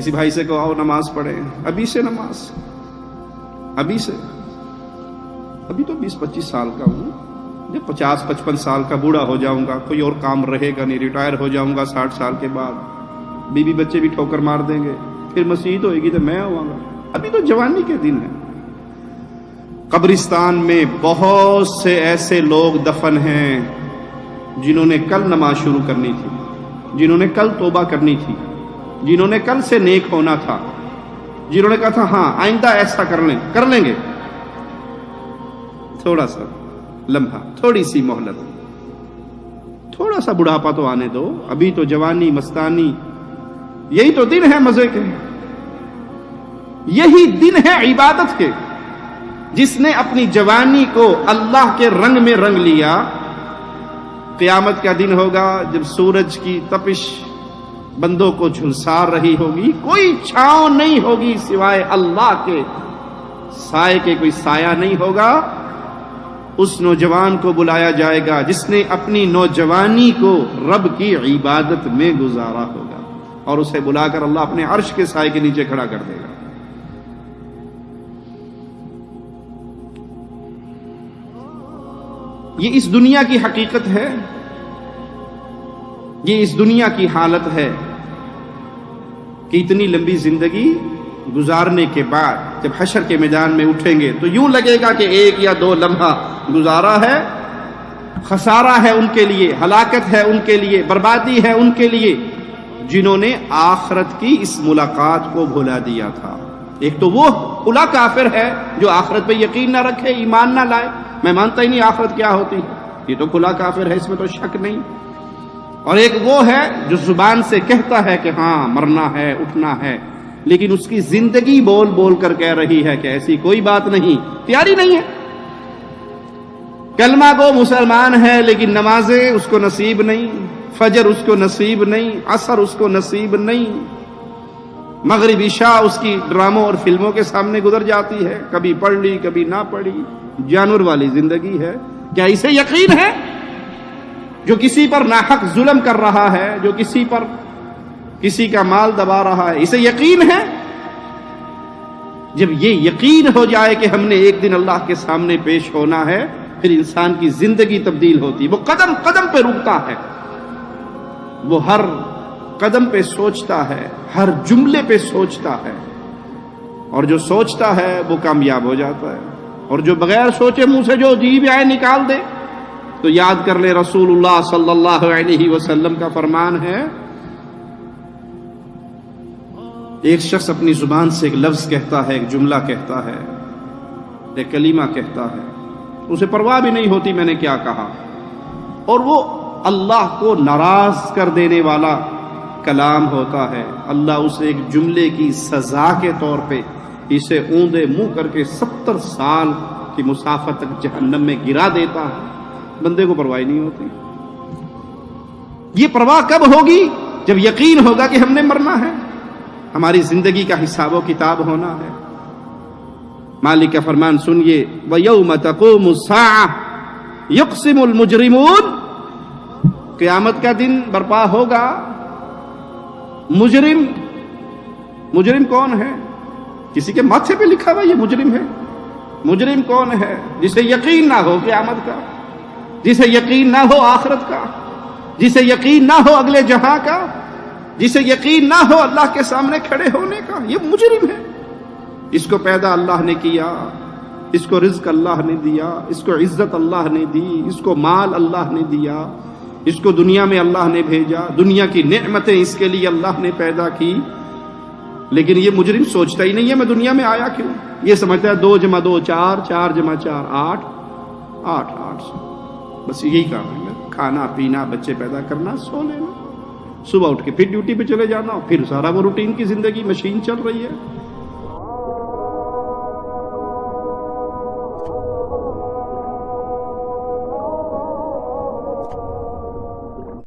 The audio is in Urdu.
کسی بھائی سے کہو آؤ نماز پڑھیں، ابھی سے نماز، ابھی سے، ابھی تو 20-25 سال کا ہوں، جب 50-55 سال کا بوڑھا ہو جاؤں گا، کوئی اور کام رہے گا نہیں، ریٹائر ہو جاؤں گا 60 سال کے بعد، بیوی بچے بھی ٹھوکر مار دیں گے، پھر مسیحت ہوئے گی تو میں ہوں گا، ابھی تو جوانی کے دن ہیں۔ قبرستان میں بہت سے ایسے لوگ دفن ہیں جنہوں نے کل نماز شروع کرنی تھی، جنہوں نے کل توبہ کرنی تھی، جنہوں نے کل سے نیک ہونا تھا، جنہوں نے کہا تھا ہاں آئندہ ایسا کر لیں گے، تھوڑا سا لمحہ، تھوڑی سی مہلت، تھوڑا سا بڑھاپا تو آنے دو، ابھی تو جوانی مستانی، یہی تو دن ہے مزے کے، یہی دن ہے عبادت کے۔ جس نے اپنی جوانی کو اللہ کے رنگ میں رنگ لیا، قیامت کا دن ہوگا جب سورج کی تپش بندوں کو جھلسار رہی ہوگی، کوئی چھاؤں نہیں ہوگی سوائے اللہ کے سائے کے، کوئی سایہ نہیں ہوگا، اس نوجوان کو بلایا جائے گا جس نے اپنی نوجوانی کو رب کی عبادت میں گزارا ہوگا، اور اسے بلا کر اللہ اپنے عرش کے سائے کے نیچے کھڑا کر دے گا۔ یہ اس دنیا کی حقیقت ہے، یہ اس دنیا کی حالت ہے کہ اتنی لمبی زندگی گزارنے کے بعد جب حشر کے میدان میں اٹھیں گے تو یوں لگے گا کہ 1 یا 2 لمحہ گزارا ہے، خسارہ ہے ان کے لیے، ہلاکت ہے ان کے لیے، بربادی ہے ان کے لیے جنہوں نے آخرت کی اس ملاقات کو بھلا دیا تھا۔ ایک تو وہ کھلا کافر ہے جو آخرت پہ یقین نہ رکھے، ایمان نہ لائے، میں مانتا ہی نہیں آخرت کیا ہوتی ہے، یہ تو کھلا کافر ہے، اس میں تو شک نہیں۔ اور ایک وہ ہے جو زبان سے کہتا ہے کہ ہاں مرنا ہے، اٹھنا ہے، لیکن اس کی زندگی بول بول کر کہہ رہی ہے کہ ایسی کوئی بات نہیں، تیاری نہیں ہے، کلمہ گو مسلمان ہے لیکن نمازیں اس کو نصیب نہیں، فجر اس کو نصیب نہیں، عصر اس کو نصیب نہیں، مغرب عشاء اس کی ڈراموں اور فلموں کے سامنے گزر جاتی ہے، کبھی پڑھ لی کبھی نہ پڑھی، جانور والی زندگی ہے۔ کیا اسے یقین ہے؟ جو کسی پر ناحق ظلم کر رہا ہے، جو کسی کا مال دبا رہا ہے، اسے یقین ہے؟ جب یہ یقین ہو جائے کہ ہم نے ایک دن اللہ کے سامنے پیش ہونا ہے، پھر انسان کی زندگی تبدیل ہوتی، وہ قدم قدم پہ رکتا ہے، وہ ہر قدم پہ سوچتا ہے، ہر جملے پہ سوچتا ہے، اور جو سوچتا ہے وہ کامیاب ہو جاتا ہے، اور جو بغیر سوچے منہ سے جو جی بھی آئے نکال دے تو یاد کر لے رسول اللہ صلی اللہ علیہ وسلم کا فرمان ہے، ایک شخص اپنی زبان سے ایک لفظ کہتا ہے، ایک جملہ کہتا ہے، ایک کلمہ کہتا ہے، اسے پرواہ بھی نہیں ہوتی میں نے کیا کہا، اور وہ اللہ کو ناراض کر دینے والا کلام ہوتا ہے، اللہ اسے ایک جملے کی سزا کے طور پہ اسے اوندے منہ کر کے 70 سال کی مسافت تک جہنم میں گرا دیتا ہے، بندے کو پرواہ نہیں ہوتی۔ یہ پرواہ کب ہوگی؟ جب یقین ہوگا کہ ہم نے مرنا ہے، ہماری زندگی کا حساب و کتاب ہونا ہے۔ مالک کا فرمان سنیے، وَيَوْمَ تَقُومُ السَّاعَةُ يُقْسِمُ الْمُجْرِمُونَ، قیامت کا دن برپا ہوگا، مجرم کون ہے؟ کسی کے ماتھے پہ لکھا ہوا یہ مجرم ہے؟ مجرم کون ہے؟ جسے یقین نہ ہو قیامت کا، جسے یقین نہ ہو آخرت کا، جسے یقین نہ ہو اگلے جہاں کا، جسے یقین نہ ہو اللہ کے سامنے کھڑے ہونے کا، یہ مجرم ہے۔ اس کو پیدا اللہ نے کیا، اس کو رزق اللہ نے دیا، اس کو عزت اللہ نے دی، اس کو مال اللہ نے دیا، اس کو دنیا میں اللہ نے بھیجا، دنیا کی نعمتیں اس کے لیے اللہ نے پیدا کی، لیکن یہ مجرم سوچتا ہی نہیں ہے میں دنیا میں آیا کیوں، یہ سمجھتا ہے 2 + 2 4، 4 + 4 8، 8 بس یہی کام ہے، کھانا پینا، بچے پیدا کرنا، سو لینا، صبح اٹھ کے پھر ڈیوٹی پہ چلے جانا، پھر سارا وہ روٹین کی زندگی، مشین چل رہی ہے۔